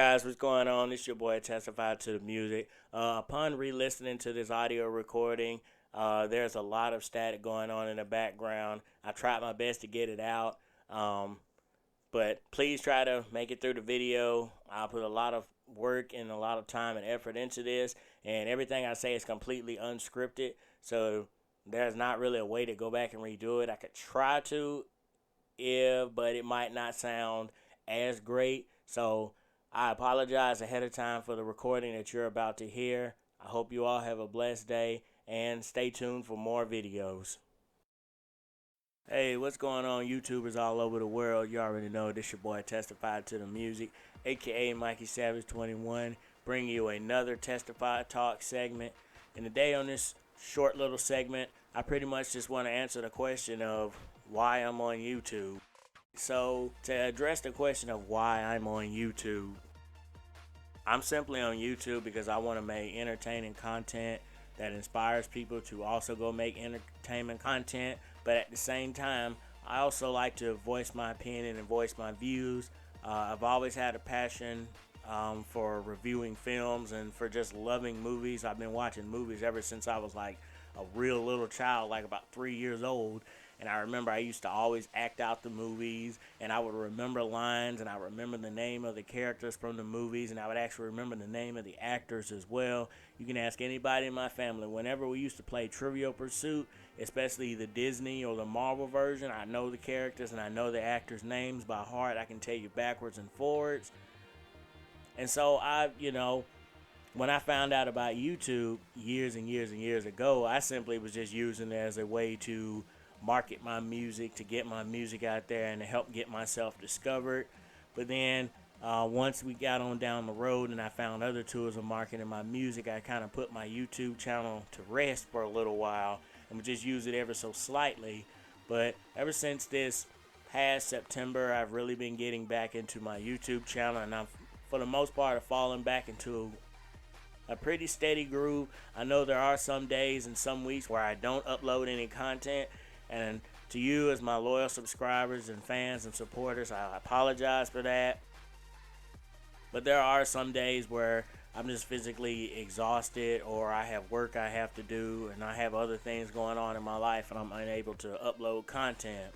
guys, what's going on? It's your boy Testify to the Music. Upon re-listening to this audio recording, there's a lot of static going on in the background. I tried my best to get it out, but please try to make it through the video. I put a lot of work and a lot of time and effort into this, and everything I say is completely unscripted, so there's not really a way to go back and redo it. I could try to, but it might not sound as great, so I apologize ahead of time for the recording that you're about to hear. I hope you all have a blessed day and stay tuned for more videos. Hey, what's going on, YouTubers all over the world? You already know this your boy Testify to the Music, aka Mikey Savage 21, bringing you another Testify Talks segment. And today on this short little segment, I pretty much just want to answer the question of why I'm on YouTube. So, to address the question of why I'm on YouTube, I'm simply on YouTube because I want to make entertaining content that inspires people to also go make entertainment content. But at the same time, I also like to voice my opinion and voice my views. I've always had a passion for reviewing films and for just loving movies. I've been watching movies ever since I was like a real little child, like about 3 years old. And I remember I used to always act out the movies, and I would remember lines, and I remember the name of the characters from the movies, and I would actually remember the name of the actors as well. You can ask anybody in my family. Whenever we used to play Trivial Pursuit, especially the Disney or the Marvel version, I know the characters and I know the actors' names by heart. I can tell you backwards and forwards. And so when I found out about YouTube years and years and years ago, I simply was just using it as a way to market my music, to get my music out there and to help get myself discovered. But then once we got on down the road and I found other tools of marketing my music, I kind of put my YouTube channel to rest for a little while and would just use it ever so slightly. But ever since this past September, I've really been getting back into my YouTube channel, and I'm, for the most part, falling back into a pretty steady groove. I know there are some days and some weeks where I don't upload any content, and to you as my loyal subscribers and fans and supporters, I apologize for that. But there are some days where I'm just physically exhausted, or I have work I have to do, and I have other things going on in my life, and I'm unable to upload content.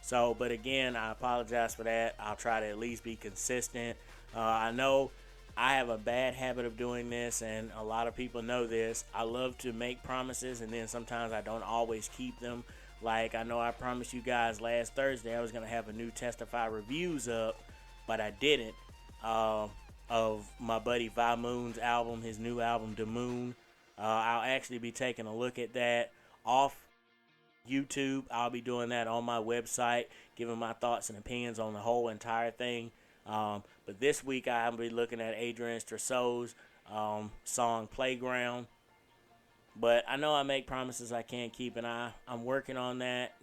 So, but again, I apologize for that. I'll try to at least be consistent. I know I have a bad habit of doing this, and a lot of people know this. I love to make promises, and then sometimes I don't always keep them. Like, I know I promised you guys last Thursday I was going to have a new Testify reviews up, but I didn't. Of my buddy Vi Moon's album, his new album, The Moon. I'll actually be taking a look at that off YouTube. I'll be doing that on my website, giving my thoughts and opinions on the whole entire thing. But this week I'll be looking at Adrian Strasso's song Playground. But I know I make promises I can't keep, and I'm working on that.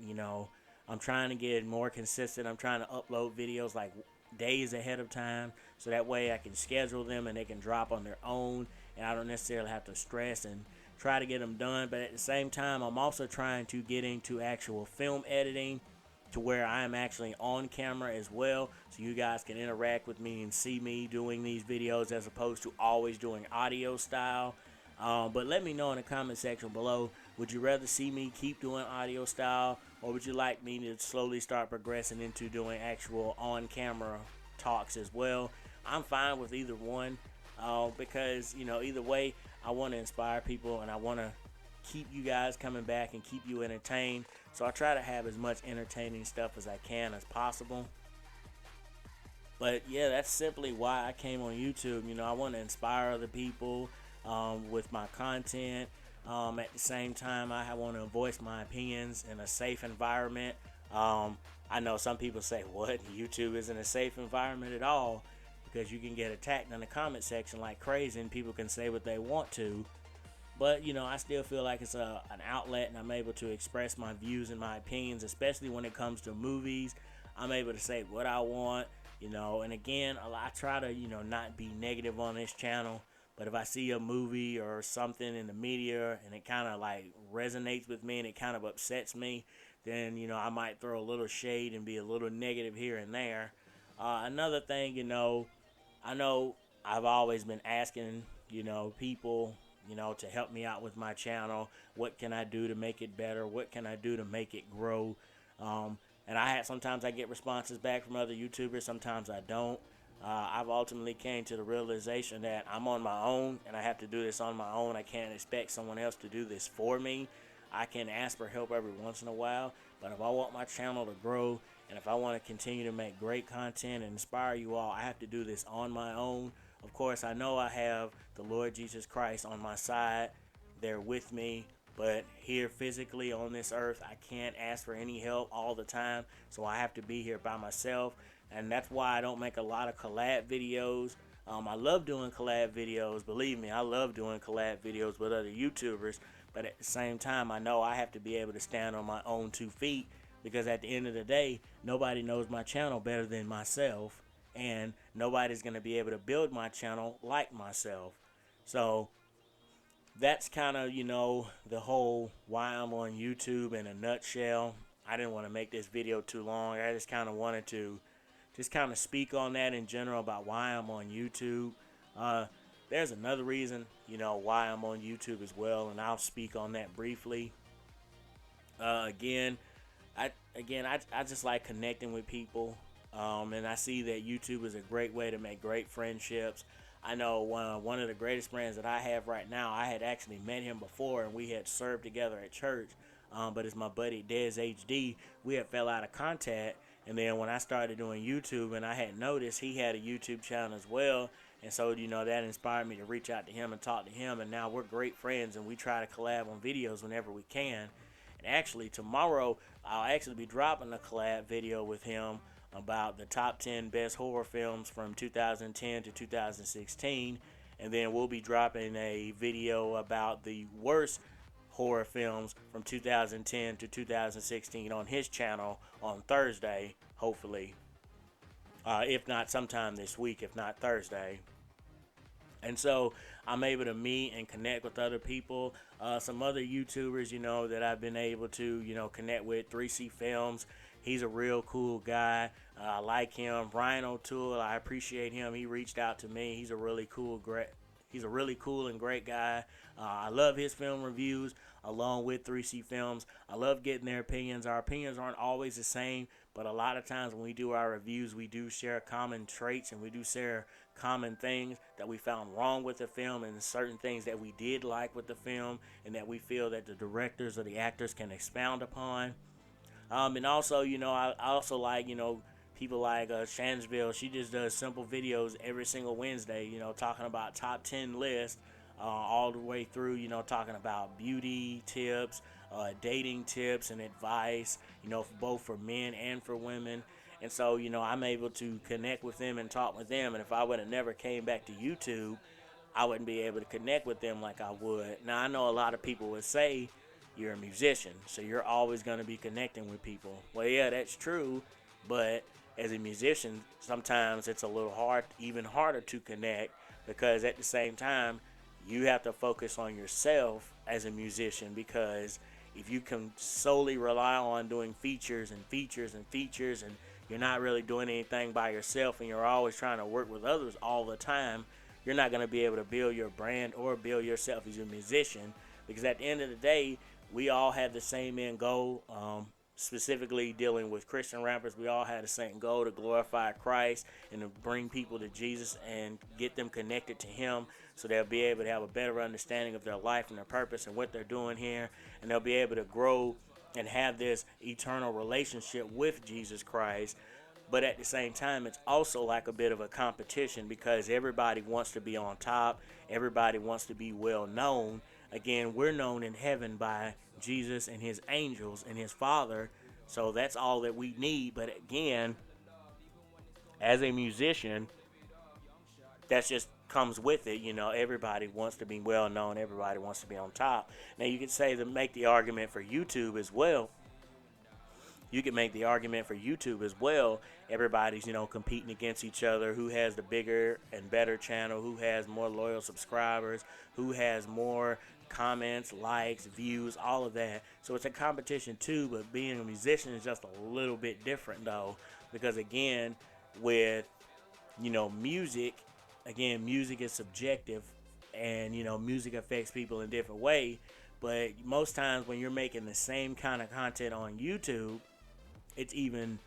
I'm trying to get more consistent. I'm trying to upload videos like days ahead of time, so that way I can schedule them and they can drop on their own, and I don't necessarily have to stress and try to get them done. But at the same time, I'm also trying to get into actual film editing, to where I am actually on camera as well, so you guys can interact with me and see me doing these videos as opposed to always doing audio style. But let me know in the comment section below, would you rather see me keep doing audio style, or would you like me to slowly start progressing into doing actual on-camera talks as well? I'm fine with either one, because either way, I want to inspire people and I want to keep you guys coming back and keep you entertained. So I try to have as much entertaining stuff as I can as possible. But yeah, that's simply why I came on YouTube. I want to inspire other people with my content. At the same time, I want to voice my opinions in a safe environment. I know some people say, what? YouTube isn't a safe environment at all, because you can get attacked in the comment section like crazy and people can say what they want to. But, I still feel like it's an outlet, and I'm able to express my views and my opinions, especially when it comes to movies. I'm able to say what I want, and again, I try to, not be negative on this channel. But if I see a movie or something in the media and it kind of like resonates with me and it kind of upsets me, then, I might throw a little shade and be a little negative here and there. Another thing, I know I've always been asking, people, to help me out with my channel. What can I do to make it better? What can I do to make it grow? And sometimes I get responses back from other YouTubers. Sometimes I don't. I've ultimately came to the realization that I'm on my own and I have to do this on my own. I can't expect someone else to do this for me. I can ask for help every once in a while, but if I want my channel to grow and if I want to continue to make great content and inspire you all, I have to do this on my own. Of course, I know I have the Lord Jesus Christ on my side there with me, but here physically on this earth, I can't ask for any help all the time, so I have to be here by myself, and that's why I don't make a lot of collab videos. I love doing collab videos. Believe me, I love doing collab videos with other YouTubers, but at the same time, I know I have to be able to stand on my own 2 feet, because at the end of the day, nobody knows my channel better than myself, and nobody's going to be able to build my channel like myself. So that's kind of, the whole why I'm on YouTube in a nutshell. I didn't want to make this video too long. I just kind of wanted to just kind of speak on that in general about why I'm on YouTube. There's another reason, why I'm on YouTube as well, and I'll speak on that briefly. Again, I just like connecting with people, and I see that YouTube is a great way to make great friendships. I know one of the greatest friends that I have right now, I had actually met him before, and we had served together at church, but it's my buddy DeZ HD. We had fell out of contact, and then when I started doing YouTube, and I had noticed he had a YouTube channel as well, and so, that inspired me to reach out to him and talk to him, and now we're great friends, and we try to collab on videos whenever we can. And actually, tomorrow, I'll actually be dropping a collab video with him about the top 10 best horror films from 2010 to 2016. And then we'll be dropping a video about the worst horror films from 2010 to 2016 on his channel on Thursday, hopefully. If not sometime this week, if not Thursday. And so I'm able to meet and connect with other people. Some other YouTubers, that I've been able to, connect with. 3C Films. He's a real cool guy. I like him. Ryan O'Toole, I appreciate him. He reached out to me. He's a really cool and great guy. I love his film reviews along with 3C Films. I love getting their opinions. Our opinions aren't always the same, but a lot of times when we do our reviews, we do share common traits and we do share common things that we found wrong with the film and certain things that we did like with the film and that we feel that the directors or the actors can expound upon. And also, I also like, people like Shanzvill. She just does simple videos every single Wednesday, talking about top 10 lists all the way through, talking about beauty tips, dating tips and advice, both for men and for women. And so, I'm able to connect with them and talk with them. And if I would have never came back to YouTube, I wouldn't be able to connect with them like I would. Now, I know a lot of people would say you're a musician, so you're always going to be connecting with people. Well, yeah, that's true. But as a musician, sometimes it's a little hard, even harder to connect, because at the same time, you have to focus on yourself as a musician, because if you can solely rely on doing features and features and features and you're not really doing anything by yourself and you're always trying to work with others all the time, you're not going to be able to build your brand or build yourself as a musician, because at the end of the day, we all have the same end goal. Specifically dealing with Christian rappers, we all had the same goal, to glorify Christ and to bring people to Jesus and get them connected to him, so they'll be able to have a better understanding of their life and their purpose and what they're doing here, and they'll be able to grow and have this eternal relationship with Jesus Christ. But at the same time, it's also like a bit of a competition, because everybody wants to be on top, everybody wants to be well known. Again, we're known in heaven by Jesus and his angels and his Father, so that's all that we need. But again, as a musician, that just comes with it. Everybody wants to be well known, everybody wants to be on top. Now, you could say to make the argument for YouTube as well. Everybody's, competing against each other. Who has the bigger and better channel? Who has more loyal subscribers? Who has more comments, likes, views, all of that. So it's a competition too, but being a musician is just a little bit different though, because again, with music, again, music is subjective, and music affects people in different way. But most times when you're making the same kind of content on YouTube, it's even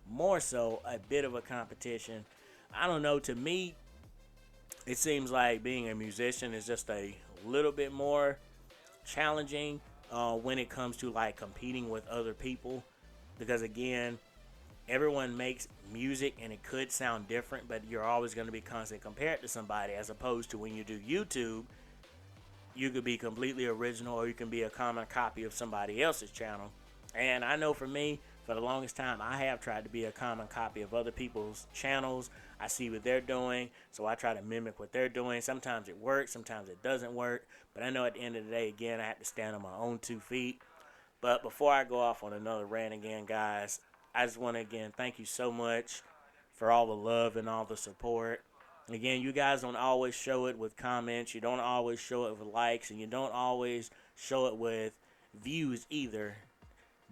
more so a bit of a competition. I don't know. To me, it seems like being a musician is just a little bit more challenging when it comes to like competing with other people, because again, everyone makes music and it could sound different, but you're always going to be constantly compared to somebody, as opposed to when you do YouTube, you could be completely original or you can be a common copy of somebody else's channel. And I know for me, for the longest time, I have tried to be a common copy of other people's channels. I see what they're doing, so I try to mimic what they're doing. Sometimes it works, sometimes it doesn't work. But I know at the end of the day, again, I have to stand on my own 2 feet. But before I go off on another rant again, guys, I just want to again thank you so much for all the love and all the support. Again, you guys don't always show it with comments, you don't always show it with likes, and you don't always show it with views either.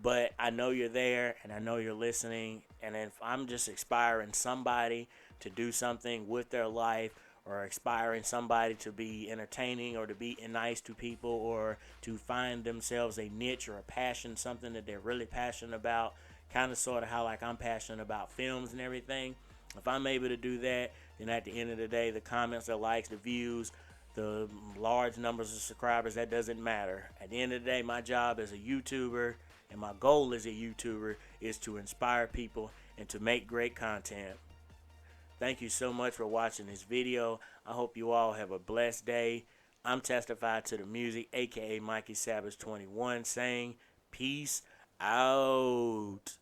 But I know you're there and I know you're listening. And if I'm just inspiring somebody to do something with their life, or inspiring somebody to be entertaining or to be nice to people, or to find themselves a niche or a passion, something that they're really passionate about, kind of sort of how like I'm passionate about films and everything. If I'm able to do that, then at the end of the day, the comments, the likes, the views, the large numbers of subscribers, that doesn't matter. At the end of the day, my job as a YouTuber and my goal as a YouTuber is to inspire people and to make great content. Thank you so much for watching this video. I hope you all have a blessed day. I'm Testify to the Music, aka Mikey Savage 21, saying peace out.